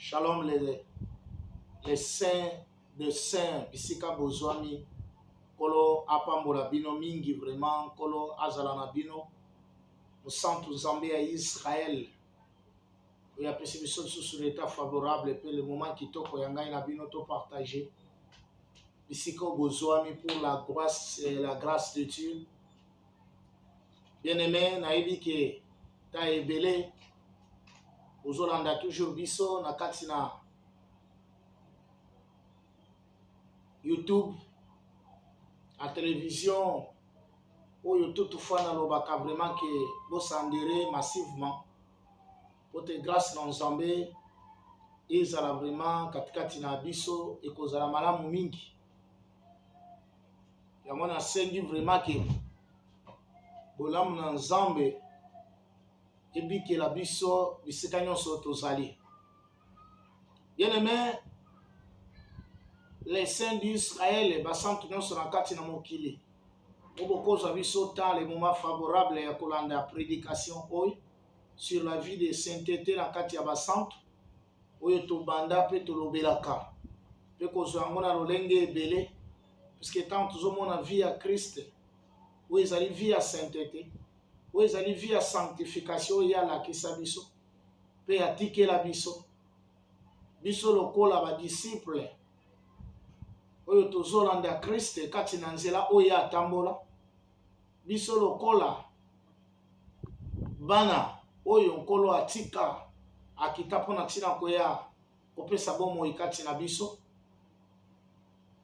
Shalom les saints de saints, bisika bozwami, kolo apambola bino mingi vraiment, kolo azala na bino, musantu Nzambe ya Israël, oya pesi biso sur l'état favorable et le moment kitoko ya ngai na bino to partager. Bisika bozwami pour la grâce de Dieu. Bien-aimé, nayebi ke ta ebele ozolanda toujours biso na kati na YouTube, la télévision, oyo toutefois nalobaka vraiment que bosandere massivement pour te grâce na Nzambe ezala vraiment katikati na biso ekozala malamu mingi. Yango nasengi vraiment que bolamu na Nzambe ebikela biso bisika nyonso tozali. Bien-aimé, les saints d'Israël basantu nyonso na kati na mokili obokozwa biso temps le moment favorable ya kolanda prédication oyo sur la vie de sainteté na kati ya basantu oyo tobanda pe tolobelaka pe kozwa yango na lolenge ebele, puisque tant tozomona vie ya Christ oyo ezali vie ya sainteté, oyo ezali vie ya sanctification oyo alakisa biso pe atikela biso lokola badisciple oyo tozolanda Christ kati na nzela oyo atambola, biso lokola bana oyo nkolo atika akita mpona ntina koya kopesa bomoi kati na biso,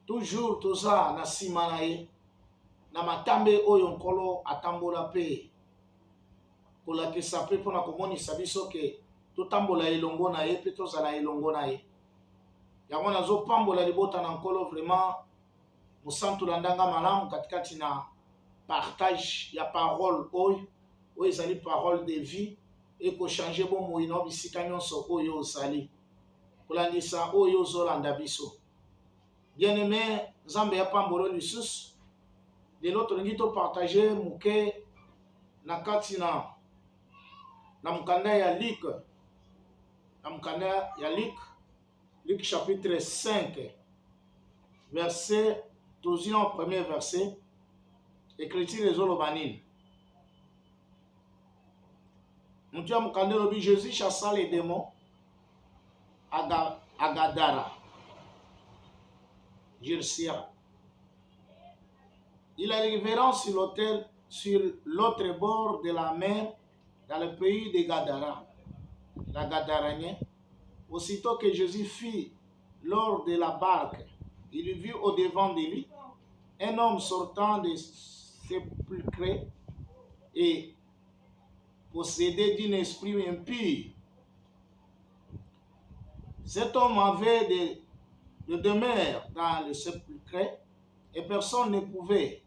toujours toza na nsima na ye na matambe oyo nkolo atambola pe kolakisa pe mpona komonisa biso ke totambola elongo na ye pe tozala elongo na ye. Yango nazopambola libota na nkolo vraiment mosantu landanga malamu katikati na partage ya parole oyo ezali parole de vie ekochange bomoi na bisika nyonso oyo ozali kolandisa oyo ozolanda biso. Bien-aimé, Nzambe ya pambolo lisusu lelo tolingi topartage moke na kati na mokanda ya Luc chapitre 5 verset 12 en premier verset, écriture ezoloba nini. Mutu ya mokanda elobi Jésus chassa les démons à Gadara, Girsia. Il arrivera sur l'autre bord de la mer dans le pays de Gadara, la Gadaranien. Aussitôt que Jésus fit lors de la barque, il vit au-devant de lui un homme sortant des sépulcres et possédé d'un esprit impur. Cet homme avait de demeure dans le sépulcre et personne ne pouvait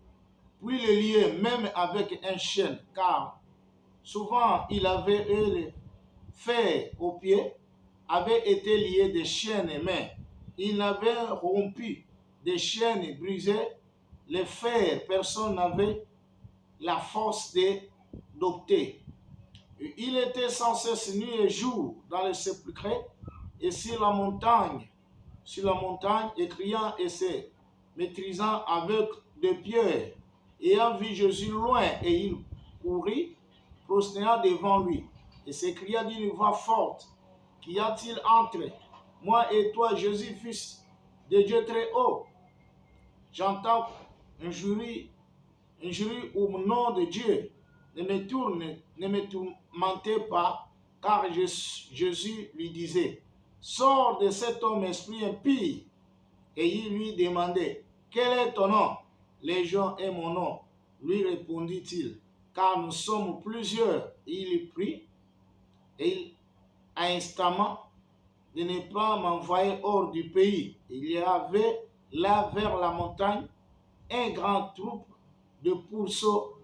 puis le lier même avec un chêne, car souvent il avait le fer aux pieds, avait été lié de chaînes, mais il n'avait rompu des chaînes brisées, les fers, personne n'avait la force de d'opter. Il était sans cesse nuit et jour dans le sépulcre et sur la montagne, et criant et se maîtrisant avec des pierres. Ayant vu Jésus loin, et il courut, prosternant devant lui, et s'écria d'une voix forte: qu'y a-t-il entre moi et toi, Jésus, fils de Dieu très haut? J'entends injurie au nom de Dieu. Ne me tourmentez pas, car Jésus lui disait: sors de cet homme, esprit impie. Et il lui demandait: quel est ton nom? Légion est mon nom, lui répondit-il, car nous sommes plusieurs. Et il prie, et instamment de ne pas m'envoyer hors du pays. Il y avait là vers la montagne un grand troupe de pourceaux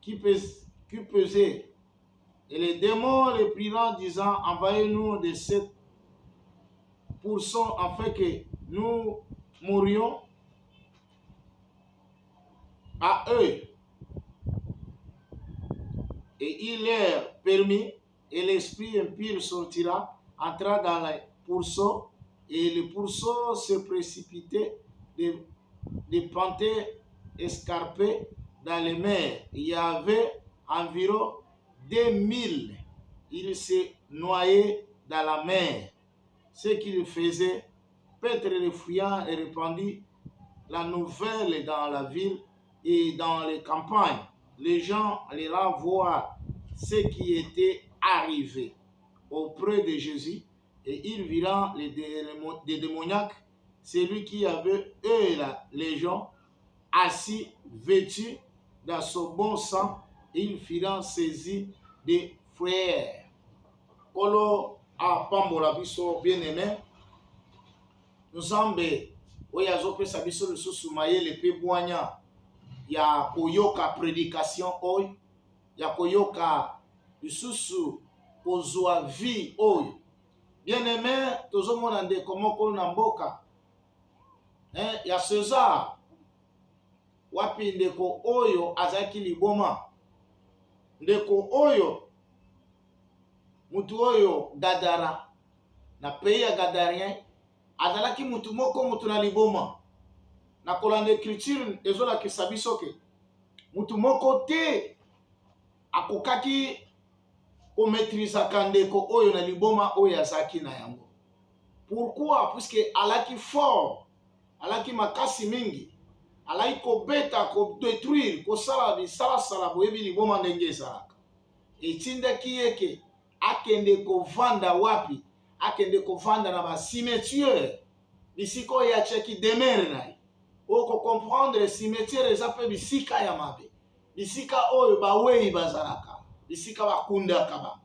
qui pesait. Et les démons les prirent, disant: envoyez-nous de ces pourceaux afin que nous mourions à eux. Et il leur permit, et l'esprit impur sortira, entra dans les pourceaux et le pourceau se précipitait des pentes escarpées dans les mers. Il y avait environ 2000. Il se noyait dans la mer. Ce qu'il faisait, Petre le fuyant et répandit la nouvelle dans la ville et dans les campagnes. Les gens allèrent voir ce qui était arrivé auprès de Jésus et ils virent des démoniaques, celui qui avait eu la légion, assis, vêtu dans son bon sang, ils firent saisir des frères. Kolo a pambola biso bien aimé, nous ambe oya zopesa biso lisusu mayele pe bwanya ya koyoka prédication oyo, ya koyoka lisusu kozwa vie oyo. Bien aimé, tozomona ndeko moko na mboka ya César, wapi ndeko oyo azaki liboma, ndeko oyo mutu oyo Gadara na pays ya Gadarien azalaki mutu moko mutu na liboma. Na kolanda écriture ezolakisa biso ke mutu moko te akokaki komaîtrisaka ndeko oyo na liboma oyo azalaki na yango. Pourquoi? Puisque alaki fort, alaki makasi mingi, alaki kobeta, kodétruire, kosala bisalasala boyebi liboma ndenge ezalaka. Etindaki yeke akende kovanda wapi? Akende kovanda na basimetiere bisika oyo atiaki demere na ye. Oko comprendre cimetière eza pe bisika ya mabe, bisika oyo bawei bazalaka, bisika bakundaka bango.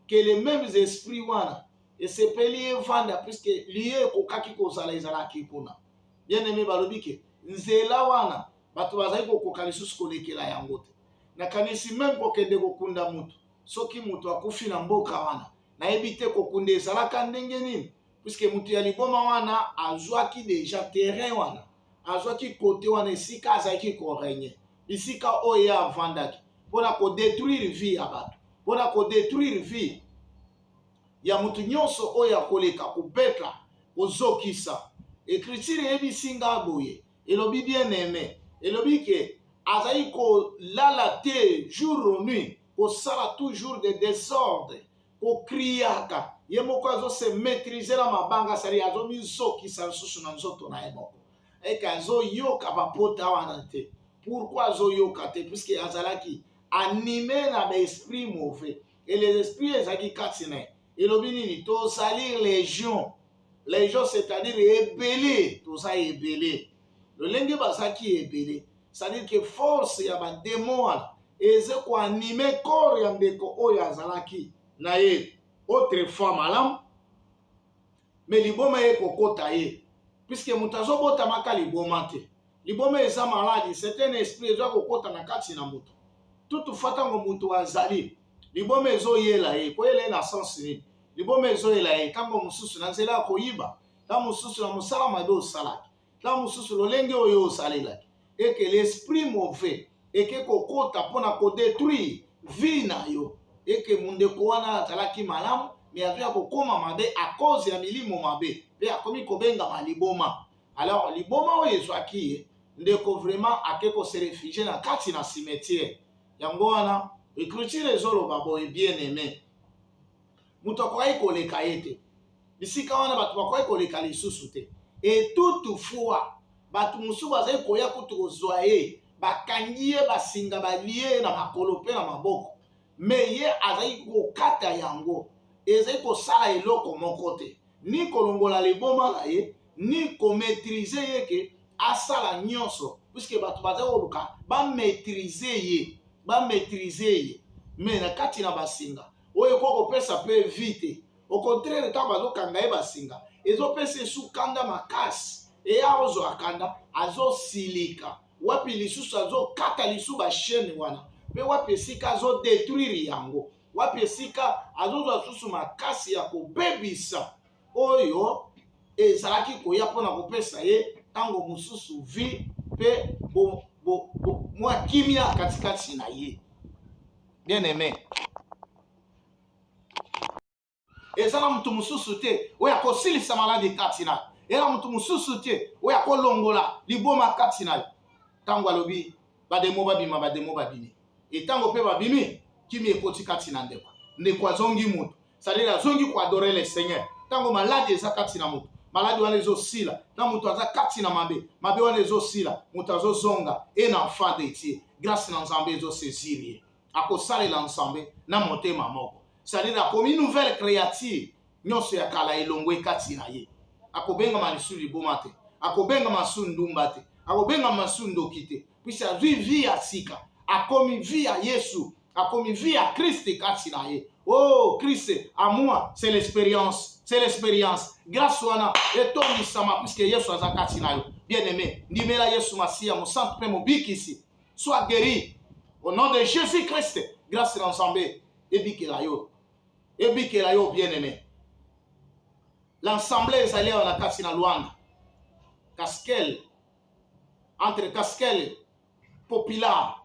Que les mêmes esprits wana esepeli evanda puisque liye kokaki kozala ezalaki kuna. Bien aimé balobi ke nzela wana bato bazali kokoka lisusu kolekela yango te. Nakanisi même kokende kokunda mutu soki mutu akufi na mboka wana nayebi te kokunda ezalaka ndenge nini, puisque mutu ya liboma wana azwaki deja terrain wana, azwaki kote wana esika azalaki korenye, bisika oyo avandaki mpona kodétruire vie ya bato, mpona kodétruire vie ya mutu nyonso oyo akoleka kobeta kozokisa. Écriture eyebisi nga boye, elobi bien aimé, elobi ke azali kolala te jour ou nuit, kosala toujours des désordres, kokriaka ye moko azose maîtriser la mabanga, sali azomizokisa lisusu na nzoto na ye moko eke azoyoka bapota wana te. Pourquoi azoyoka te? Puisque azalaki animé na baesprit mauvais et les esprits ezalaki kati na ye. Elobi nini? Tosalir légion, légion c'est-à-dire ebele, toza ebele lolenge bazalaki ebele, c'est-à-dire que force ya badémon wana eze koanime corps ya ndeko oyo azalaki na ye autrefois malamu, mais liboma ye kokota ye, puisque mutu azobotamaka liboma te. Liboma eza maladi, c'est un esprit ezwa kokota na kati na mutu. Toutefois ntango mutu azali liboma ezoyela ye, koyela ye na sens nini? Liboma ezoyela ye ntango mosusu na nzela ya koyiba, ntango mosusu na mosala mabe osalaki, ntango mosusu lolenge oyo osalelaki, eke l'esprit mauvais eke kokota mpona kodétruire vie na yo, eke mundeko wana azalaki malamu mais azwi kokoma mabe à cause ya milimo mabe mpe akomi kobengama liboma. Alors liboma oyo ezwaki ye, ndeko vraiment ake kose réfugie na kati na cimetière. Yango wana écriture ezoloba boye bien aimé, mutu akoki koleka ye te, bisika wana bato bakoki koleka lisusu te. Et toutefois bato mosusu bazali koya kutu kozwa ye, bakangi ye basinga balie na makolo mpe na maboko, mais ye azali kokata yango, ezali kosala eloko moko te, ni kolongola liboma na ye, ni komaîtrize ye ke asala nyonso, puisque bato bazali koluka bamaîtrize ye, mais na kati na basinga oyo kokopesa mpe vite. Au contraire, ntango bazokanga ye basinga ezopesa esu kanda makasi, eya ozwa kanda azosilika, wapi lisusu azokata lisu bashene wana, mpe wapi esika azodétruire yango, wapi esika azozwa susu makasi ya kobebisa oyo ezalaki koya mpona kopesa ye ntango mosusu vie mpe mwa kimia katikati na ye. Bien aimé, ezala mutu mususu te oyo akosilisa maladi kati na yo, eza mutu mususu te oyo akolongola liboma kati na yo. Ntango alobi bademo babima, bademo babimi, etango mpe babimi, kimi ekoti kati na ndeko, ndeko azongi mutu, c'est-à-dire azongi koadore le Seigneur. Ntango maladi eza kati na mutu, maladi wana ezosila, na mutu aza kati na mabe, mabe wana ezosila, mutu azozonga ena enfant de Dieu, grâce na Nzambe ezosezir ye, akosalela Nzambe na motema moko, c'est-à-dire akomi nouvelle créature, nyonso ya kala elongwe kati na ye, akobengama lisusu liboma te, akobengama su ndumba te, akobengama su ndoki te, puisque azwi vie ya sika, akomi vie ya Yesu, akomi vie ya Christ kati na ye. Oh, Christ, à moi, c'est l'expérience. C'est l'expérience. Grâce wana, etondisama, puisque Yesu aza kati na yo. Bien-aimé, ndimela Yesu Masia, mon centre pe mobiki ici. Sois guéri. Au nom de Jésus-Christ, grâce à l'ensemble, ebikela yo. Ebikela yo, bien-aimé. L'ensemble est allé à la kati na Luanda. Casquel, entre Casquel, Populaire,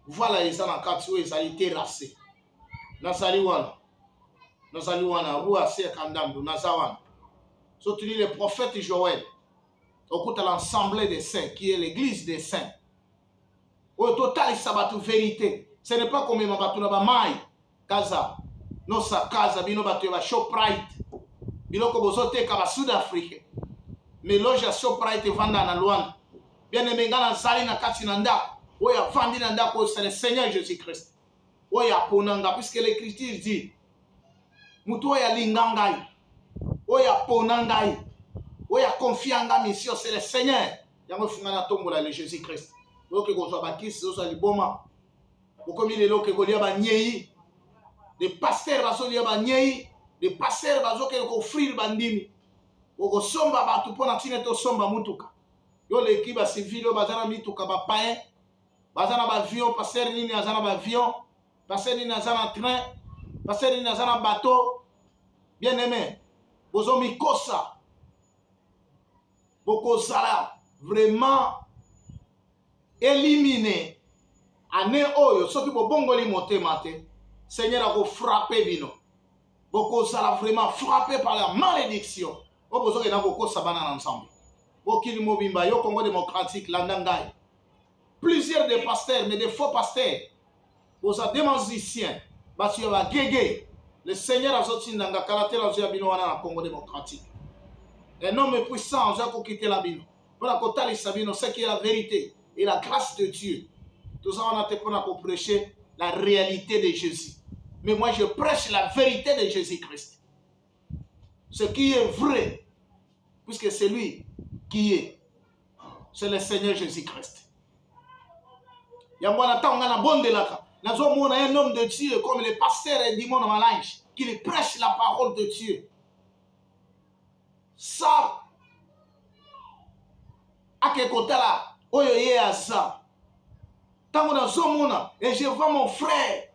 voilà les ana kati où ils allaient terrasser. Nazali wana roi se kandamdo nazawana. Soutenu le prophète Joël, au côté de l'ensemble des saints, qui est l'église des saints. Au total, ça va toute vérité. Ce n'est pas comme ma batuna ba mai, kaza, no sa kaza, bino batu ba Shoprite, bino ko bozote ka ba Sud-Afrique. Mais loge Shoprite vanda na Luanda. Bien aimé ngana zali na kati na ndako, oya vandi na ndako, c'est le Seigneur Jésus-Christ. Oya ponanga, puisque l'écriture dit mutu oya lingangai, oya ponangai, oya confianga mission, c'est le Seigneur. Yango fungana tombola le Jésus-Christ. Loke ko soba kisi oso liboma. Bokomi le loke ko liaba nyei. De pasteur baso liaba nyei, de pasteur baso ke ko offrir bandimi. Oko somba batu pona tine to somba mutuka. Yo le kiba civil bazana mituka ba pain. Bazana ba avion, pasteur nini azana ba avion. Passer ni nazana train, passer ni nazana bateau, bien aimé, bozo mikosa, boko sala vraiment éliminer année oyo, soki bo bongoli motema te, Seigneur a ko frapper bino, boko sala vraiment frappé par la malédiction, o bozo ke na boko sabana ensemble, bokili mobimba yo Congo démocratique landangai, plusieurs des pasteurs mais des faux pasteurs. Aux démonsiciens, parce qu'il y a Gégé, le Seigneur a sorti dans la caractère de la Congo démocratique. Un homme puissant, j'ai quitté la Bible. Pour la côté de Sabino, c'est qui est la vérité et la grâce de Dieu. Tout ça, on a été pour prêcher la réalité de Jésus. Mais moi, je prêche la vérité de Jésus-Christ. Ce qui est vrai, puisque c'est lui qui est. C'est le Seigneur Jésus-Christ. Il y a un bon de la nous avons un homme de Dieu comme le pasteur Edmond Malange qui prêche la parole de Dieu. Ça, à quel côté là, oyoye à ça. Tant que nous avons et je vois mon frère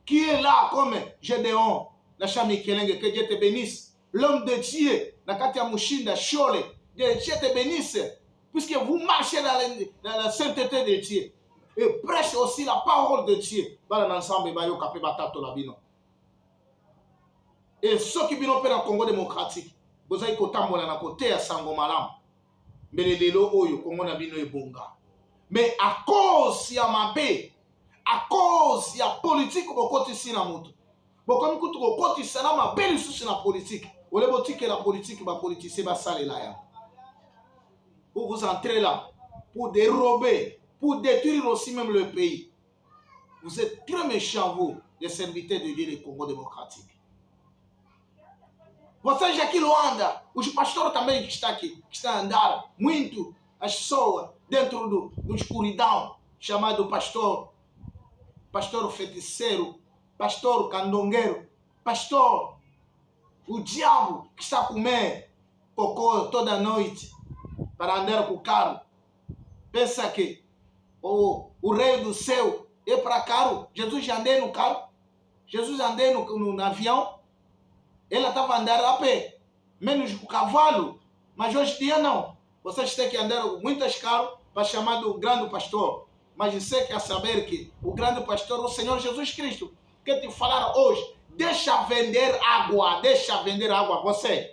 qui est là comme Gédéon, la chambre Kelenge, que Dieu te bénisse. L'homme de Dieu, la Katia Mushinda, Chole, que Dieu te bénisse, puisque vous marchez dans la sainteté de Dieu. Et prêche aussi la parole de Dieu. Et ceux qui viennent dans le Congo démocratique, vous avez un côté à Sangomalam. Mais les lélo oyo Congo na bino ebonga. Mais à cause ya mabe, à cause ya politique bokoti si na moto. Bokomi kutu bokoti sana mabe lisusu na politique. Ole botike la politique ba politicien ba salela ya. Pour vous entrer là, pour dérober, pour détruire aussi même le pays. Vous êtes très méchants, vous, les serviteurs de Dieu du Congo démocratique. Você já aqui Luanda, os pastores também que está a andar muito as pessoas dentro do escuridão, chamado pastor feiticeiro, pastor candongueiro, pastor, o diabo que está a comer cocô toda noite para andar com o carro. Pensa que o rei do céu é para carro. Jesus já andou no carro. Jesus andou no avião. Ele estava andando a pé, menos com o cavalo. Mas hoje em dia não. Vocês têm que andar com muitos carros para chamar do grande pastor. Mas você quer saber que o grande pastor, o Senhor Jesus Cristo, quer te falar hoje deixa vender água, você,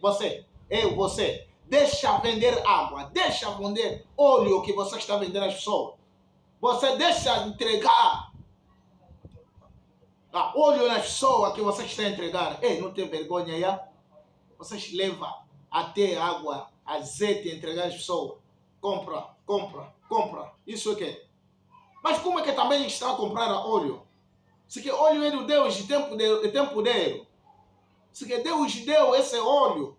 deixa vender água, deixa vender óleo que você está vendendo às pessoas. Você deixa entregar óleo nas pessoas que você está entregando. Ei, não tem vergonha aí? Vocês levam até água, azeite, entregar às pessoas. Compra. Isso é que. Mas como é que também está a comprar óleo? Se que óleo é do Deus de tempo dele. Se que Deus deu esse óleo,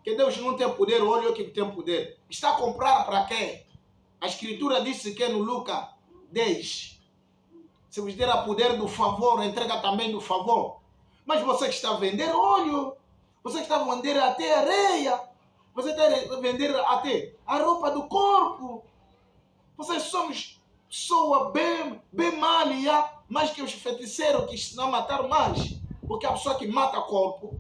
que Deus não tem poder, o óleo que tem poder. Está a comprar para quê? A Escritura disse que no Lucas 10, se vos der a poder do favor, entrega também do favor. Mas você está a vender óleo, você está a vender até areia, você está a vender até a roupa do corpo. Vocês somos pessoas bem mal, mais que os feiticeiros que estão a matar mais, porque a pessoa que mata o corpo,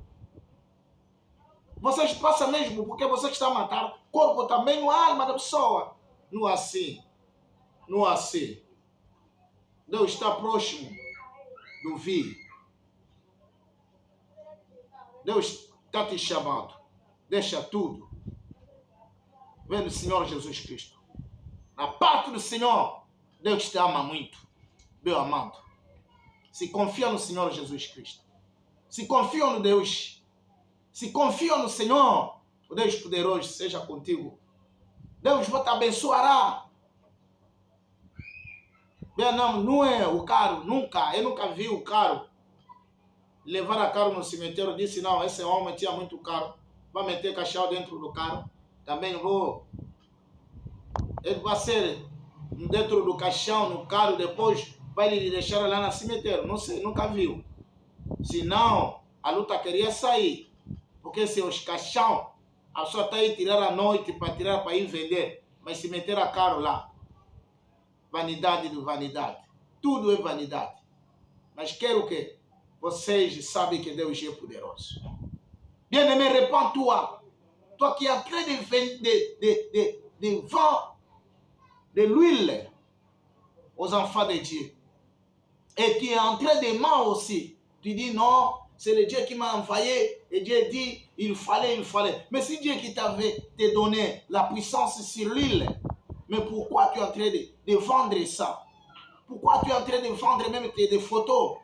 vocês passam mesmo, porque você está a matar o corpo também, a alma da pessoa. Não assim. Deus está próximo do vir. Deus está te chamando. Deixa tudo. Vem do Senhor Jesus Cristo. Na parte do Senhor, Deus te ama muito. Meu amado. Se confia no Senhor Jesus Cristo. Se confia no Deus. Se confia no Senhor, o Deus poderoso seja contigo. Deus vai te abençoará. Não é o carro, nunca. Eu nunca vi o carro levar a carro no cemitério. Disse, não, esse homem tinha muito carro. Vai meter caixão dentro do carro. Também vou. Ele vai ser dentro do caixão, no carro, depois vai lhe deixar lá no cemitério. Não sei, nunca viu. Senão, a luta queria sair. Porque se os caixão, a pessoa está aí tirar à noite para ir vender, mas se meter a carro lá. Vanidade do vanidade. Tudo é vanidade. Mas quero que vocês sabem que Deus é poderoso. Bien-aimé, répands-toi. Toi qui es en train de vendre de l'huile aux enfants de Dieu. Et tu es en train de mentir aussi. Tu dis non, c'est le Dieu qui m'a envoyé. Et Dieu dit, il fallait. Mais si Dieu qui t'avait te donné la puissance sur l'huile, mais pourquoi tu es en train de vendre ça? Pourquoi tu es en train de vendre même des photos?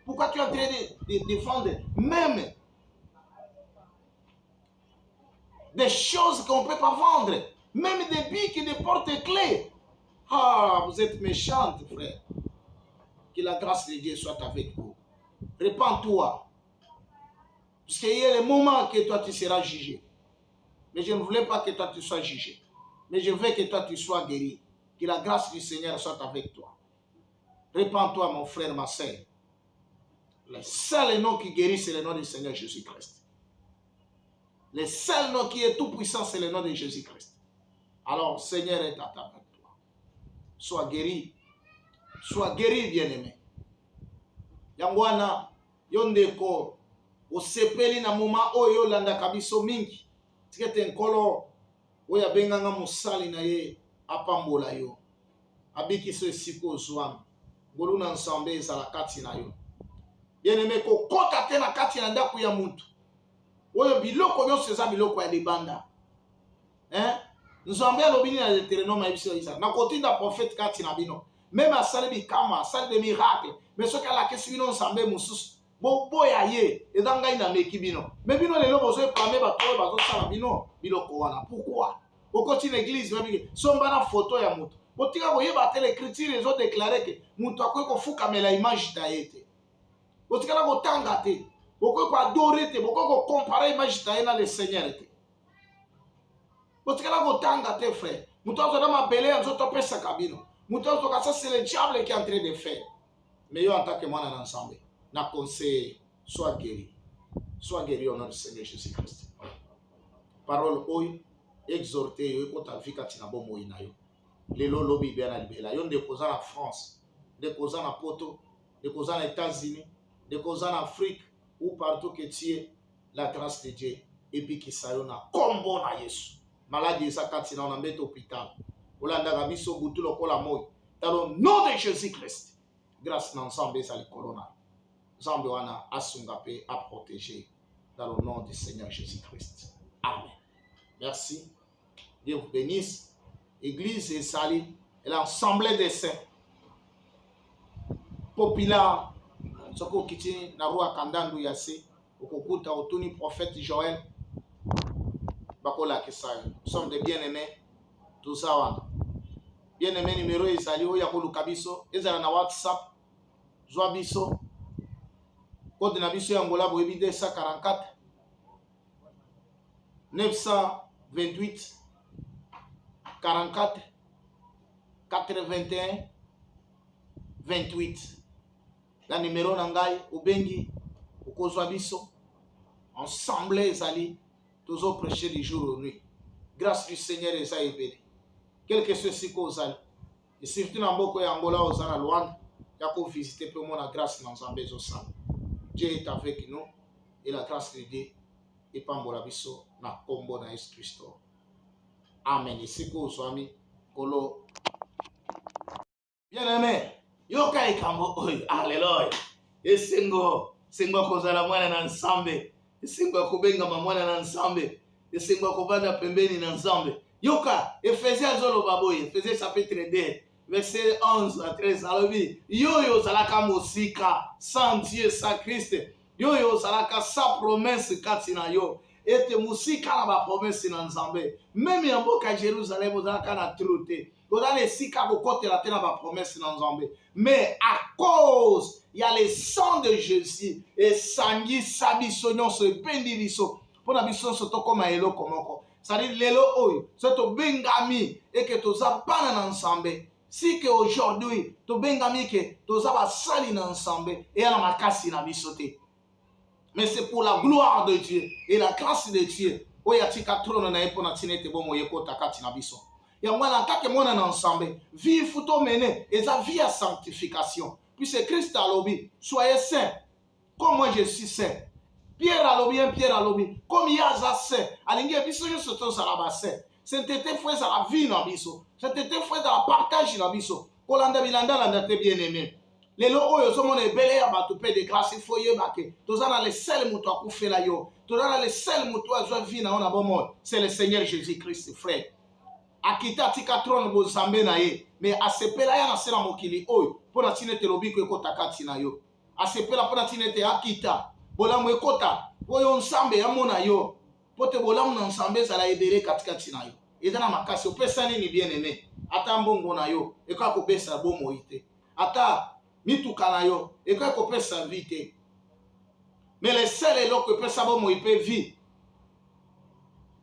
Pourquoi tu es en train de vendre même des choses qu'on ne peut pas vendre? Même des bics, des porte-clés. Ah, vous êtes méchante, frère. Que la grâce de Dieu soit avec vous. Répands-toi. Parce qu'il y a le moment que toi tu seras jugé. Mais je ne voulais pas que toi tu sois jugé. Mais je veux que toi tu sois guéri. Que la grâce du Seigneur soit avec toi. Répands-toi, mon frère, ma soeur. Le seul nom qui guérit, c'est le nom du Seigneur Jésus-Christ. Le seul nom qui est tout puissant, c'est le nom de Jésus-Christ. Alors, Seigneur est avec toi. Sois guéri. Sois guéri, bien-aimé. Yangwana, yondeko, osepeli na moma oyo landa kabiso mingi. Tikete nkolo, oya benganga musali na ye, apambola yo. Abiki so esiko zwami. Ngolu na nsambe ezala kati na yo. Bien-aimé, kokota te na kati na ndako ya mutu. Oyo biloko nyonso eza biloko ya libanda. Nzambe alobini na Deutéronome ebiso isa. Na kotinda prophète kati na bino. Même asali bikama, asali de miracle. Mais soki alakisi bino nzambe mususu. Boya ye, ezanga ina meki bino. Mais bino lelo bozo epame bato oyo bazosala bino biloko wana. Pourquoi? Okoti na église babiki somba na photo ya mutu. Botika koyeba te l'écriture ezo déclarer que mutu akoki kofukamela image ta ye te. Botika na kotanga te. Bokoki koadore te, bokoki kocompare image ta ye na le Seigneur te. Botika na kotanga te, frère. Mutu azo na mabele nzoto apesaka bino. Mutu azo toka ça c'est le diable qui est en train de faire. Mais yo en tant que mwana na nzambe, na conseil, sois guéri. Sois guéri au nom du Seigneur Jésus-Christ. Parole oyo, exhorté yo ekota vika tina bomo ina yo. Lelo lobi bien na libela. Yo ndekoza na France, ndekoza na Poto, ndekoza na États-Unis, ndekoza na Afrique, ou partout que tu es, la grâce de Dieu ebikisa yo na kombo na Yesu. Maladie eza kati na mbete hôpital. Olandaka biso butu lokola moi. Dans le nom de Jésus-Christ. Grâce na ensemble ezali corona. Zambewana Asungape à protéger dans le nom du Seigneur Jésus-Christ. Amen. Merci. Dieu vous bénisse. Église et Sali et l'ensemble des saints. Populaire, ce qu'on quitte na roi Kandandu Yase, au Kokuta, au Tony prophète Joël, Bakola Kesai. Nous sommes des bien-aimés, tout ça. Bien-aimé numéro Isali, Oyakolu Kabiso, Ezala na WhatsApp, Zwabiso, Code Nabiso Angola, Boebi 244, 928, 44, 81, 28. La numéro Nangai, Obengi, Okozwabiso, ensemble Ezali, toujours prêcher du jour au nuit. Grâce du Seigneur Esaïe béni. Quel que soit ce qu'on et surtout dans beaucoup d'Angola, aux Anna Luanda, il y a qu'à visiter pour moi la grâce dans un besoin. Dieu est avec nous et la grâce de Dieu est pas mon abisso na combo na Jésus Christ. Amen. Et c'est quoi, Swami? Kolo. Bien aimé. Yoka ikambo. Alléluia. Et singo kozala mwana na nsambe. Et singo kubenga mwana na nsambe. Et singo kubanda pembeni na nsambe. Yoka, Ephésiens zolo baboye, Ephésiens chapitre 2, verset 11 à 13, alobi, yoyo zalaka mosika, sans Dieu, sans Christ, yoyo zalaka sa promesse katina yo, ete musika na ba promesse na nzambe, même yamboka Jérusalem zalaka na truté, kozala esika kokote la te na ba promesse na nzambe, mais à cause, il y a le sang de Jésus, et sangi sabi sonyon se bendi biso, pour na biso soto koma elo komoko. C'est-à-dire, lelo oyo, c'est to bengami et que to za bana ensemble. Si que aujourd'hui, to bengami que to za ba sali ensemble et à la makasi na bisote. Mais c'est pour la gloire de Dieu et la grâce de Dieu. Oya tika trono na epo na tinete bomo yeko takati na biso. Ya mwana kake mwana na ensemble, vie futo mene et sa vie à sanctification. Puis c'est Christ à l'obi, soyez saints, comme moi je suis saint. Pierre à l'obi, Pierre à l'obi. Comme il y a ça, alingue biso je se trouve à la basse. C'était fait à la vie na biso. C'était fait à la partage na biso. Kolanda bilanda landa te bien aimé. Les logo yo somone belé ya batu pe de grâce foye bake. Tozana le seul muto akufela yo. Tozana le seul muto azwa vie na ona bomo. C'est le Seigneur Jésus-Christ frère. Akita tika trône bo zambe na ye. Mais asepela ya na sela mokili oyo. Pona tinete lobiko ko takati na yo. Asepela pona tinete akita. Bolamu ekota oyo nsambe ya mona yo pote bolamu na nsambe zala ebere katikati na yo ezana makasi opesa nini bien aimé ata mbongo na yo eka kopesa bomo ite ata mituka na yo eka kopesa vite mais le seul eloko epesa bomo ipe vie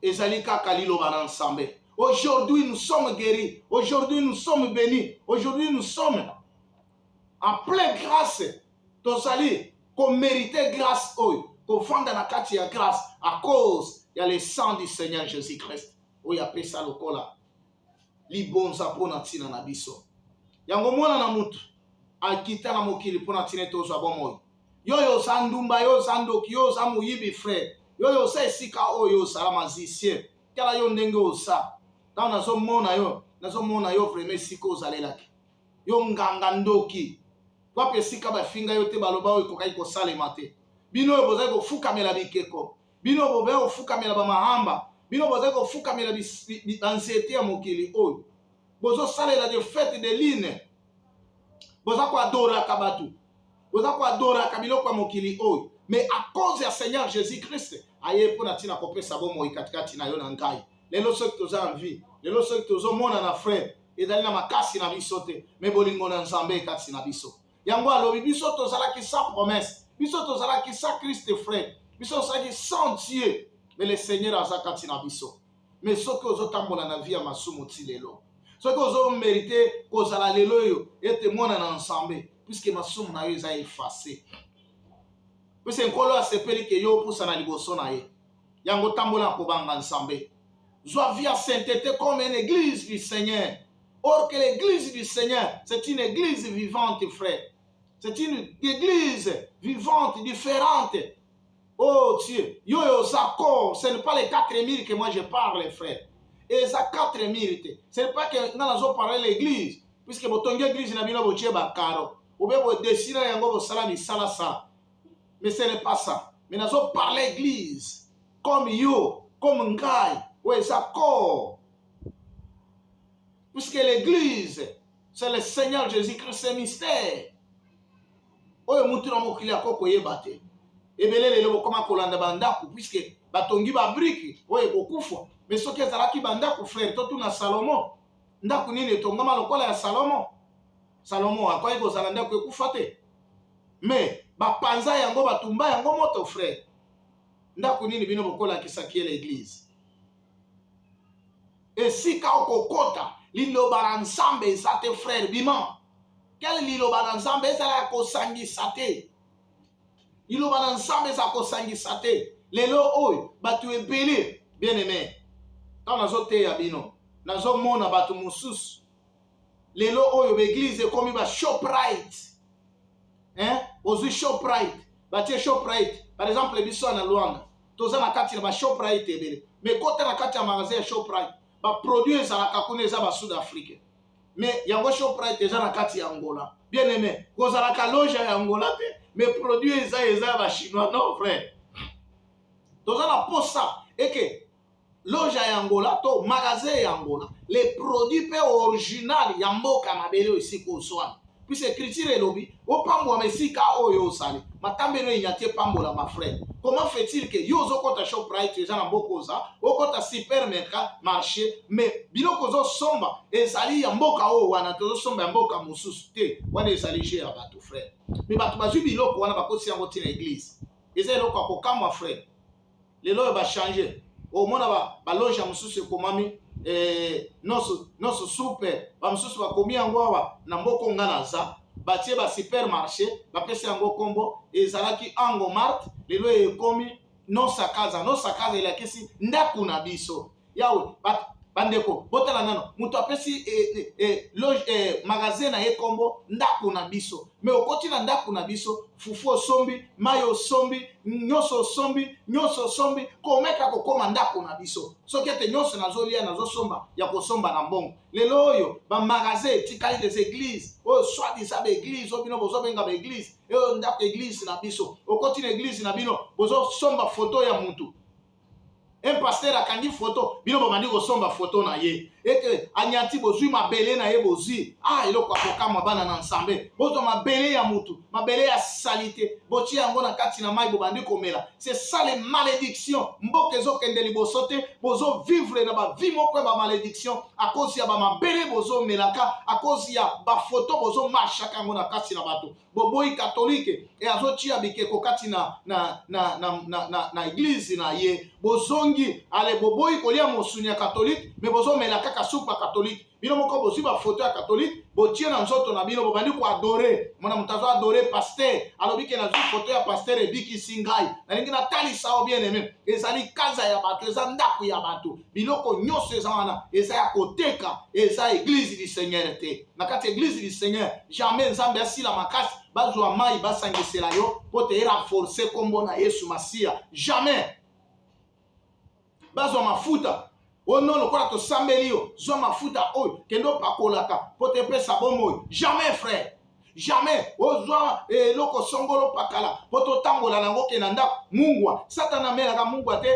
ezali kaka liloba na nsambe. Aujourd'hui nous sommes guéris, aujourd'hui nous sommes bénis, aujourd'hui nous sommes en pleine grâce. Tozali qu'on méritait grâce, qu'on fonde dans la quartier grâce à cause il y a le sang du Seigneur Jésus-Christ. Il y a pesa lokola. Li bonza pona tina na biso. Yango mwana na mutu. Akita na mokili pona tina tozo bomoy. Yo sandumba yo sandoki yo samu yibi frère. Yo sa esika yo sala magicien. Kala yo ndenge osa. Dans nazo mona yo vraiment siko zalelaki. Yo nganga ndoki. Wape sika ba finga yote baloba oyo kokai ko salema te. Bino boza ko fukamela bikeko. Bino boza ko fukamela ba mahamba. Bino boza ko fukamela bitanzete ya mokili oyo. Bozo salela de fête de line. Boza ko adora kabatu. Boza ko adora kabilo kwa mokili oyo. Mais à cause ya Seigneur Jésus-Christ, aye pona tina kopesa bomo ikatikati na yo na ngai. Lelo soki toza en vie. Lelo soki tozo mona na frère. Ezali na makasi na biso te. Mais bolingo na nzambe kati na biso. Yango alobi biso tozalaki sans promesse, biso tozalaki sans Christ frère, biso tozalaki sans Dieu, mais le Seigneur azakati na biso. Mais soki ozotambola na vie ya masumu ti lelo, soki ozo mérité kozala lelo yo ete mona na ensemble, puisque masumu na yo eza effacé. Puisque nkolo asepeli ke yo pusa na liboso na ye. Yango tambola kobanga ensemble. Zwa vie à sainteté comme une église du Seigneur. Or que l'église du Seigneur, c'est une église vivante, frère. C'est une église vivante, différente. Oh Dieu, yo Zako, ce n'est pas les 4000 que moi je parle, frère. Et ça 4000, ce n'est pas que nous allons parler l'église, puisque votre église n'a pas de caro. Ou bien vous dessinez yango bo salami salasa. Mais ce n'est pas ça. Mais nous allons parler l'église comme yo, comme ngai, ouais, ça corps. Puisque l'église, c'est le Seigneur Jésus-Christ, c'est mystère. Oyo mutu na mokili akoko yebate. Ebele lelo bokoma kolanda bandaku puisque batongi ba brique oyo bokufa. Mais soki ezalaki bandaku frère to na Salomon. Ndaku nini etongama lokola ya Salomon. Salomon akoyi kozala ndaku ekufa te. Mais bapanza yango batumba yango moto frère. Ndaku nini bino bokola kisaki l'église. Et si ka okokota liloba nsambe sate frère bima. Quel liloba nsambe ezala kosangisa te. Liloba nsambe za kosangisa te. Lelo oyo batu ebele bien aimé. Tant nazo te ya bino. Nazo mona batu mususu. Lelo oyo l'église ekomi ba Shoprite. Hein? Ozu Shoprite. Batie Shoprite. Par exemple biso na Luanda. Toza na kati na ba Shoprite ebele. Mais kote na kati ya magasin Shoprite. Ba produit ezalaka kuna eza ba Sud Afrique. Mais yango Shoprite eza na kati ya Angola. Bien aimé. Kozalaka loge ya Angola te. Mais produit eza ba chinois. Non frère. Toza na posa. Et que loge ya Angola to magasin ya Angola. Les produits pe original ya mboka mabele ici ko swana. Puis écriture elobi. O pambo mesika oyo osali. Matambeno inyatie pambo la ma frère. Comment fait-il que yo zo kota Shoprite eza na mbokoza, okota supermercat marché, mais biloko zo somba ezali ya mboka o wana to somba ya mboka mususu te, wana ezali je ya bato frère. Mais bato bazwi biloko wana bakosi yango tina église. Eza eloko akokamwa frère. Lelo ba changer. O mona ba loge mususu ekomami noso super, ba mususu bakomi yango awa na mboko ngana za. Batie ba supermarché bapesa yango kombo ezalaki Ango Mart lelo ekomi no sakaza elakisi ndaku na biso yawe bandeko botala nano muto apesi loge magasin na ye kombo ndaku na biso mais okoti na ndaku na biso fufu osombi mayo osombi nyoso osombi komeka kokoma ndaku na biso soki ete nyonso nazolia nazosomba ya kosomba na mbongo lelo oyo ba magasin etikali des églises oyo soi-disant ba église oyo bino bozobenga ba église oyo ndaku église na biso okoti na église na bino bozosomba foto ya mutu. Un pasteur akangi photo, bino bomandi kosomba photo na ye. Eke anyati bozui mabele na ye bozui. Ah eloko akokama bana na nsambe. Bozo mabele ya mutu, mabele ya salite. Boti yango na kati na mai bobandi komela. C'est ça les malédictions. Mboke zo kende liboso te, bozo vivre na ba vie moko ba malédiction à cause ya ba mabele bozo melaka, à cause ya ba photo bozo machaka ngo na kati na bato. Boboyi catholique et azoti abike ko kati na église na ye. Bozongi ale boboyi kolia mosuni ya catholique mais bozo melaka kasupa catholique. Bino moko bozi ba photo ya catholique botie na nzoto na bino bobandi ko adorer mona mutazo adorer pasteur alobi ke na zu photo ya pasteur ebiki singai na lingi na talisa o bien aimé ezali kaza ya bato eza ndaku ya bato biloko nyonso eza wana eza ya koteka eza église du Seigneur te na kati église du Seigneur jamais nzambe asila makasi bazwa mai basangisela yo pote renforcer kombo na Yesu Masia jamais bazwa mafuta. Oh non, le quoi to sambelio, zo mafuta oy, kendo pakolaka, pote pesa bomoy. Jamais frère. Jamais. Oh zo loko songolo pakala, poto tambola nango kenanda mungwa. Satana melaka mungwa te,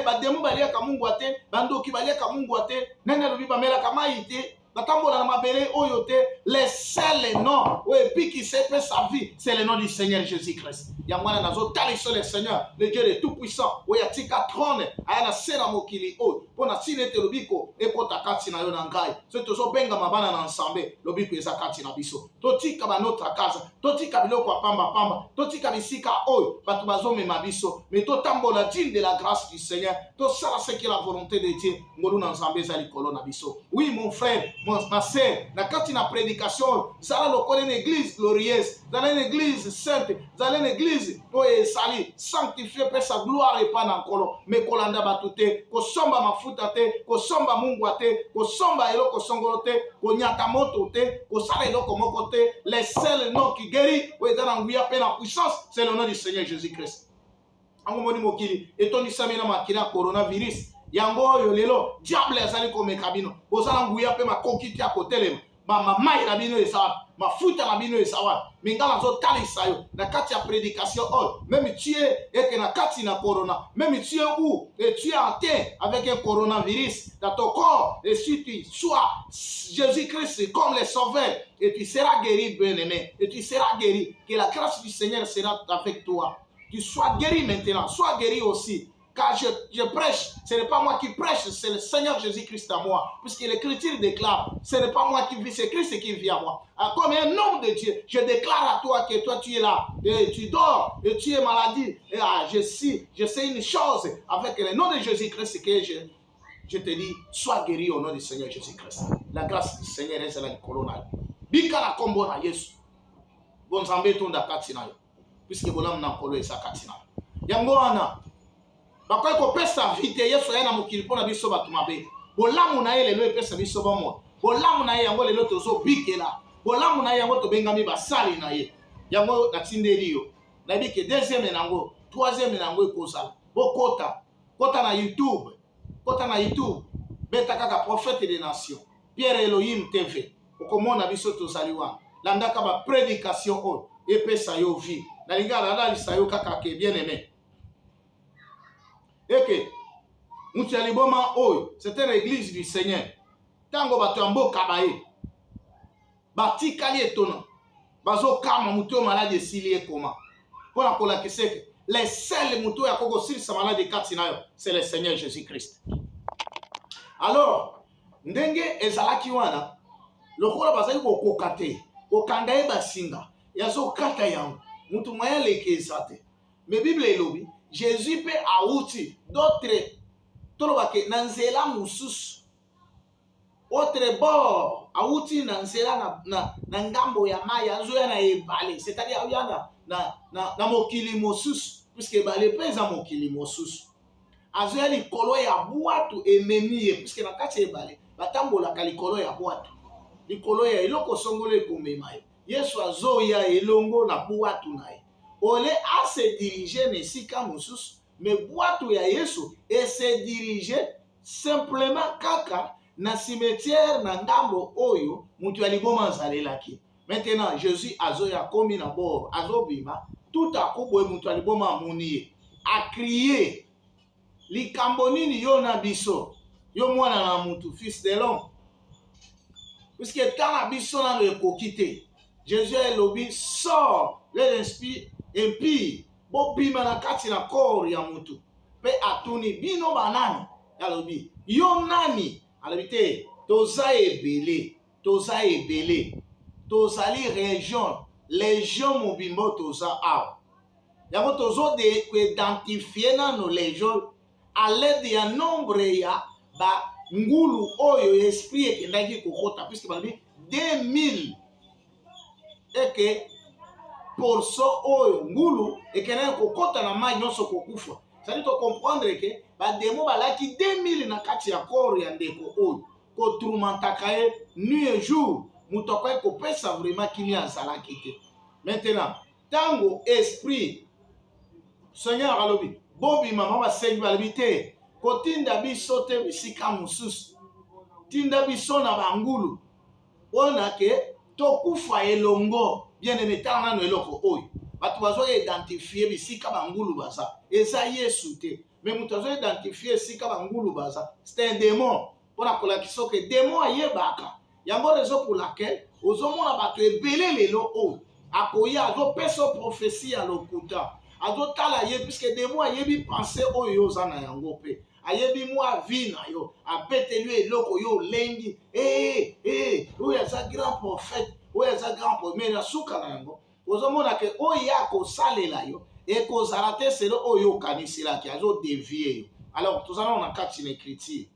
bademu baliaka mungwa te, bandoki baliaka mungwa te, nene lobi ba melaka maite. Batambola na mabele oyote, les seuls noms, ouais, puis qui sait sa vie, c'est le nom du Seigneur Jésus-Christ. Yamwana nazo tali sur le Seigneur, le Dieu de tout puissant, ouais, yatika trône, ayana sena mokili o, pona sinete lobiko, e pota kati na yo na ngai. So tozo benga mabana na ensemble, lobiko eza kati na biso. Totika ba notre casa, totika biloko pamba, totika bisika oyo, batu bazome mabiso, mais totambola digne de la grâce du Seigneur, to sala ce qui est la volonté de Dieu, ngolu na ensemble za likolo na biso. Oui mon frère, ma sœur, na kati na prédication, zala lokole une église glorieuse, zala une église sainte, zala une église oye sali, sanctifié pe sa gloire et pas nankolo, mais kolanda batute, ko somba mafuta te, ko somba mungu te, ko somba eloko songolo te, ko nyata moto te, ko sala eloko moko te, les seuls noms qui guérit, oye zala nguya pe na puissance, c'est le nom du Seigneur Jésus-Christ. Angomoni mokili, etoni samina makila coronavirus. Yango yo lelo diable azali komeka bino bozala nguya pe makokiti ya kotelema mai na bino esawa mafuta na bino esawa minga nazo talisa yo na kati ya prédication même tu es et que na kati na corona même tu es où et tu es atteint avec un coronavirus dans ton corps et si tu sois Jésus-Christ comme le sauveur et tu seras guéri bien-aimé et tu seras guéri que la grâce du Seigneur sera avec toi. Tu sois guéri maintenant, sois guéri aussi. Car je prêche, ce n'est pas moi qui prêche, c'est le Seigneur Jésus-Christ à moi. Puisque l'Écriture déclare, ce n'est pas moi qui vis, c'est Christ qui vit à moi. Comme un homme de Dieu, je déclare à toi que toi tu es là, et tu dors, et tu es maladie. Et je sais une chose, avec le nom de Jésus-Christ, que je te dis, sois guéri au nom du Seigneur Jésus-Christ. La grâce du Seigneur est la colonne. Bika la combo na Yesu. Bon zambe tonda katina yo. Puisque bolam na kolo esa katina. Yango ana. Bakoy ko pesa vite Yesu yana mokili pona biso batu mabe. Bolamu na ye lelo epesa biso bomo. Bolamu na ye yango lelo tozo bikela. Bolamu na ye yango tobengami basali na ye. Yango natindeli yo. Na bike deuxième nango, troisième nango ekozala. Bokota. Kota na YouTube. Kota na YouTube. Beta kaka prophète des nations. Pierre Elohim TV. Okomona biso tozali wana. Landaka ba prédication o epesa yo vie. Na lingala na lisa yo kaka ke bien aimé. Et que Moutialiboma Oyo, c'était l'église du Seigneur. Tango Batuambo Kabaye, Bati Kali étonnant, Bazo Kama Mouto malade Silie Koma. Pour la cola qui sait que les seuls Mouto à Kogo Sil sa malade Katinayo, c'est le Seigneur Jésus-Christ. Alors, Ndenge Ezalaki wana, le rôle Bazai Kokate, Okangaye Basinga, Yazo Katayam, Moutou Maya Lekezate. Mais Bible est lobby. Jésus peut auti d'autres tolobake nanzela mususu autre bord auti nanzela na ngambo ya maya azoya na ebale c'est-à-dire ayana na mokili mosusu puisque bale pesa mokili mosusu azoya likolo ya bwatu ememi puisque na kati ebale batambola ka likolo ya bwatu likolo ya eloko songolo ekomema Yesu azoya elongo na bwatu naye. Ole a se diriger nesika mususu mais boitou ya Yesu et se diriger simplement kaka na cimetière na ngambo oyo mutu aliboma zalelaki. Maintenant Jésus azoya komi na bord azobima tout à coup boye mutu aliboma muniye a crier likambo nini yo na biso yo mwana na mutu fils de l'homme puisque kana biso na ekokite Jésus elobi sort l'esprit impie bobima na kati na corps ya mutu pe atuni bino banani alobi yo nani alobi te toza ebele tozali région mobimbo toza awa yango tozo de identifier na no légion à l'aide ya nombre ya ba ngulu oyo esprit ekendaki kokota puisque balobi 2000 et que pour so oyo ngulu ekena kokota na mai nyonso kokufa. C'est-à-dire to comprendre que ba demo balaki 2000 na kati ya corps ya ndeko oyo ko tourmentaka ye nuit et jour mutoko ko pesa vraiment kimia azalaki te. Maintenant tango esprit Seigneur alobi bobi mama ba sengi balobi te kotinda biso te bisika mususu tinda biso na bangulu ona ke tokufa elongo bien aimé tana no eloko oyo batu bazo identifier bisika bangulu baza eza Yesu te mais mutu azo identifier sika bangulu baza c'est un démon pona kolakisa ke démon ayebaka yango raison pour laquelle ozomona batu ebele lelo oyo akoya azo pesa prophétie ya lokuta azo tala ye puisque démon ayebi penser oyo oza na yango pe ayebi mwa vie na yo apeteli eloko yo lengi oyo aza grand prophète oyo aza grand prophète mais suka na yango ozomona ke oyo akosalela yo ekozala te selo oyo okanisilaki azo dévier yo. Alors tozala na kati na écriture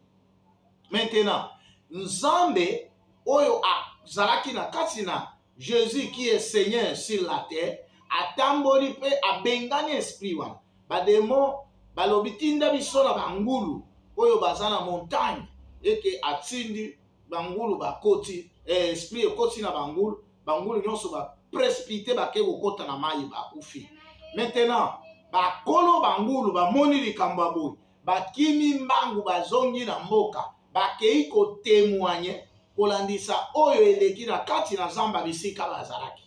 maintenant nzambe oyo azalaki na kati na Jésus qui est Seigneur sur la terre atamboli pe abengani esprit wana bademo balobi tinda biso na bangulu oyo baza na montagne eke atindi bangulu bakoti esprit ekoti na bangulu nyonso ba précipité bake kokota na mai bakufi. Maintenant bakolo bangulu bamoni likambo boye bakimi mbangu bazongi na mboka bakei ko témoigner kolandisa oyo eleki na kati na zamba bisika bazalaki.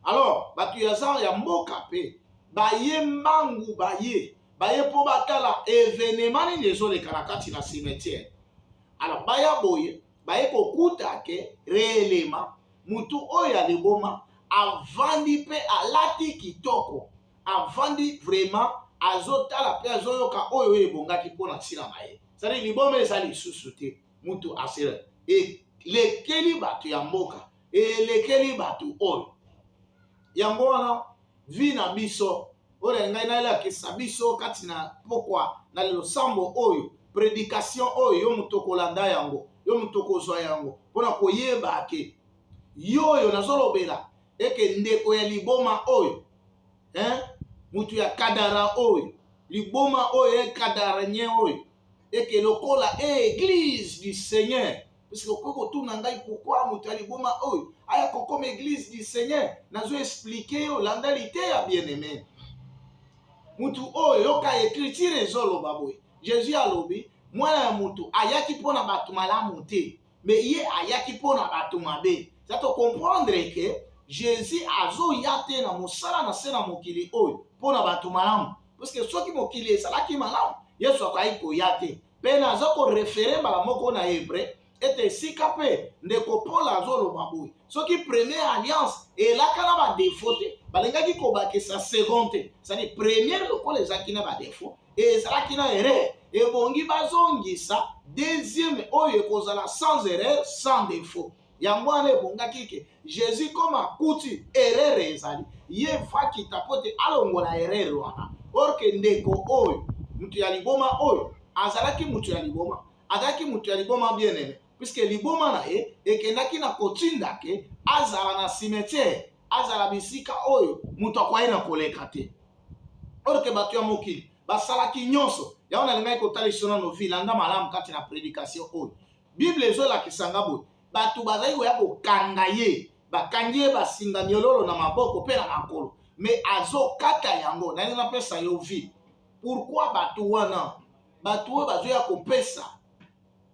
Alors bato ya mboka pe baye mbangu baye po batala evenema nini ezoleka na kati na cimetière. Alors baya boye baye kokuta ke réellement mutu oyo ya liboma avandi pe alati kitoko, avandi vraiment azotala pe azoyoka oyo ebongaki mpona ntina na ye. C'est-à-dire liboma eza lisusu te, mutu asira elekeli bato ya mboka, elekeli bato oyo. Yango wana vi na biso oyo ngai nayelakisa biso kati na pokwa na losambo oyo prédication oyo yo mutu kolanda yango, yo mutu kozwa yango mpona koyeba ake yoyo nazolobela eke ndeko ya liboma oyo mutu ya kadara oyo liboma oyo ekadara nye oyo eke lokola église du Seigneur. Parce que okotuna ngai pourquoi mutu ya liboma oyo aya kokoma église du Seigneur, nazo expliquer yo landalité ya bien-aimé. Mutu oyo yoka écriture ezoloba boye Jésus alobi mwana ya mutu ayaki mpona bato malamu te, mais ye ayaki mpona bato mabe. Ça te comprendre que Jésus azoya te na mosala na se na mokili oyo mpona bato malamu. Parce que soki mokili esalaki malamu Yesu akai koya te. Pe nazo ko référer mbala moko na hébreu ete sika pe ndeko Paul azoloba boye soki première alliance elaka na ba défaut te balengaki kobakisa seconde. C'est-à-dire première lokola ezaki na ba défaut ezalaki na erreur ebongi bazongisa deuxième oyo ekozala sans erreur sans défaut. Yango wana ebongaki ke Jésus comme akuti erreur ezali ye faki tapote alongola erreur wana. Or ke ndeko oyo mutu ya liboma oyo azalaki mutu ya liboma, azalaki mutu ya liboma bien-aimé, puisque liboma na ye ekendaki na kotinda ke azala na cimetière, azala bisika oyo mutu akwaye na koleka te. Or ke bato ya mokili basalaki nyonso yango nalingai kotalisa no vi landa malamu kati na prédication oyo Bible ezolakisa nga boye bato bazali koya kokanga ye, bakangi ye basinga miololo na maboko pe na makolo, mais azokata yango nalingi napesa yo vi. Pourquoi bato wana bato oyo bazoya kopesa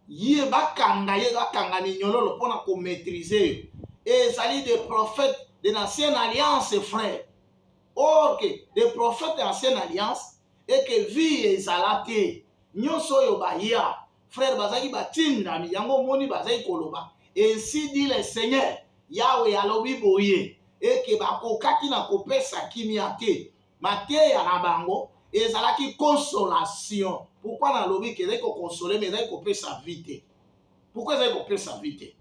ye bakanga ye bakanga minyololo mpona komaîtriser ezali des prophètes de l'ancienne alliance frère. Or que des prophètes de l'ancienne alliance et que vie ezala te nyonso oyo baya frère bazaki batindami yango moni bazaki koloba ainsi dit le Seigneur Yahweh alobi boye et que bakokaki na kopesa kimia te mateya na bango ezalaki consolation. Pourquoi na lobi ke ezali koconsoler mais ezali kopesa vite? Pourquoi ezali kopesa vite?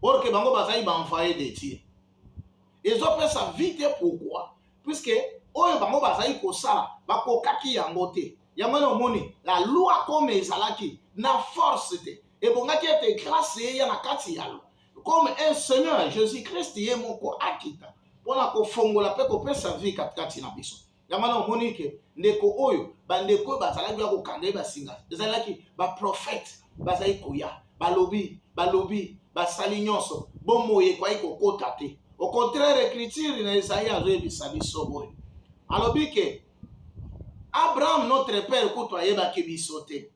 Or que bango bazali baenvoyé de Dieu ezopesa vite. Pourquoi? Puisque oyo bango bazali kosala bakokaki yango te. Yango na omoni la loi comme ezalaki na force te ebongaki ete grâce ya na kati ya lo comme un Seigneur Jésus-Christ ye moko akita mpona kofongola mpe kopesa vie katikati na biso. Yango na omoni ke ndeko oyo bandeko oyo bazalaki ya kokanga ye basinga ezalaki baprofete bazali koya balobi basali nyonso bomoi ekwai kokota te. Au contraire écriture na Isaïe azoyebisa biso boye alobi ke Abraham notre père kutu ayebaki biso te,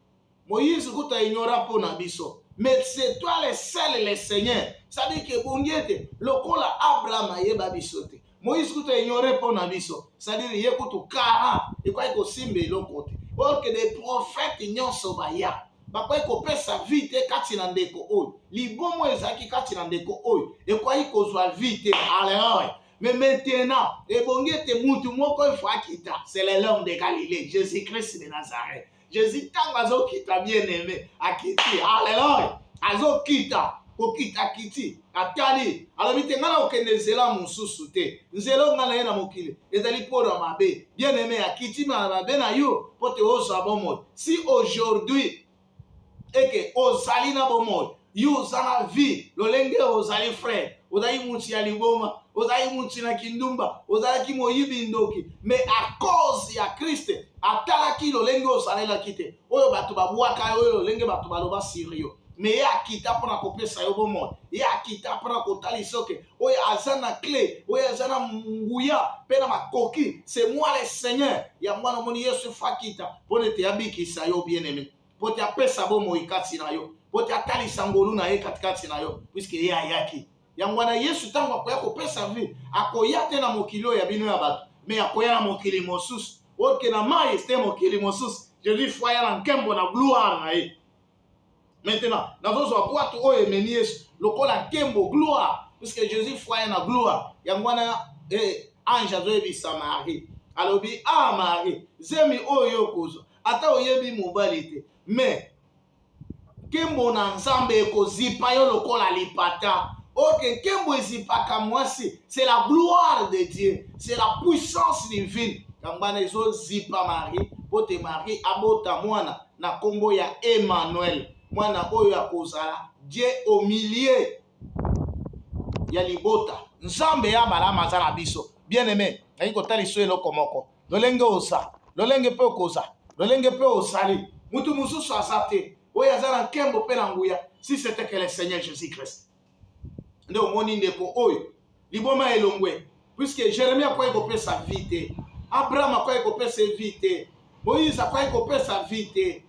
Moïse kutu ignora mpona biso, mais c'est toi le seul le Seigneur. C'est-à-dire que bongi ete lokola Abraham ayeba biso te, Moïse kutu ignore mpona biso, c'est-à-dire ye kutu kara ekwai kosimba eloko te. Or que des prophètes nyonso baya bakwai kopesa vie te kati na ndeko oyo libomo ezalaki kati na ndeko oyo ekwai kozwa vie te. Alléluia. Mais maintenant, ebongi ete mutu moko ifo akita, c'est le l'homme de Galilée, Jésus-Christ de Nazareth. Jésus tango azokita bien-aimé akiti. Alléluia. Azokita kokita kiti atali alobi te ngana okende nzela mosusu te, nzela ngana ye na mokili ezali mpona mabe. Bien-aimé akiti na mabe na yo po te ozwa bomoi. Si aujourd'hui eke ozali na bomoi yo ozala vie lolenge ozali frère ozali muti ya liboma ozali muti na kindumba ozalaki moyibi ndoki, mais à cause ya Christ atalaki lolenge ozalelaki te oyo bato babwaka oyo lolenge bato baloba sur yo, mais ye akita mpona kopesa yo bomoi, ye akita mpona kotalisa oke oyo aza na clé oyo aza na nguya mpe na makoki, c'est moi le Seigneur. Ya mwana omoni Yesu fakita mpona ete yabikisa yo bien-aimé po te apesa bomoi kati na yo. pote atalisa ngolu na ye katikati na yo puisque ye ayaki yango na Yesu tango akoya kopesa vie akoya te na mokili oyo ya bino ya bato mais akoya na mokili mosusu oke na mai este mokili mosusu Jésus foya na nkembo na gloire na ye. Maintenant nazozwa boîte oyo emeni Yesu lokola nkembo gloire puisque Jésus foya na gloire yango wana ange azoyebisa Marie alobi Marie zemi oyo kozwa ata oyebi mobali te mais nkembo na Nzambe ekozipa yo lokola lipata. Ok, nkembo ezipaka mwasi, c'est la gloire de Dieu, c'est la puissance divine. Kambana ezo zipa Marie, pote Marie abota mwana na kombo ya Emmanuel, mwana oyo akozala Dieu au milieu ya libota. Nzambe ya bala mazala biso. Bien aimé, ayi kotali so eloko moko. Lolenge osa, lolenge pe okoza, lolenge pe osali. Mutu mususu azate, oyo azala nkembo pe na nguya, si c'était que le Seigneur Jésus-Christ. Nde omoni ndeko oyo liboma elongwe puisque Jérémie akoki kopesa vie te, Abraham akoki kopesa vie te, Moïse akoki kopesa vie te,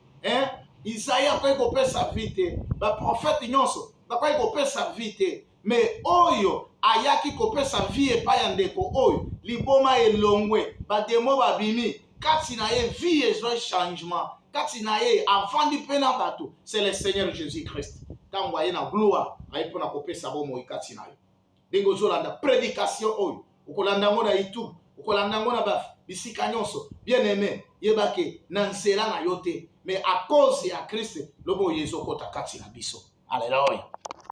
Isaïe akoki kopesa vie te, baprofete nyonso bakoki kopesa vie te, mais oyo ayaki kopesa vie epai ya ndeko oyo liboma elongwe bademo babimi kati na ye vie ezwa changement kati na ye avandi mpe na bato c'est le Seigneur Jésus-Christ. Tango aye na gloire aye pona kopesa bomo ikati na yo ndenge ozolanda prédication oyo okolanda ngo na YouTube okolanda ngo na bisika nyonso bien aimé yebake na nzela na yo te mais à cause ya Christ lobo yezo kota kati na biso. Alléluia.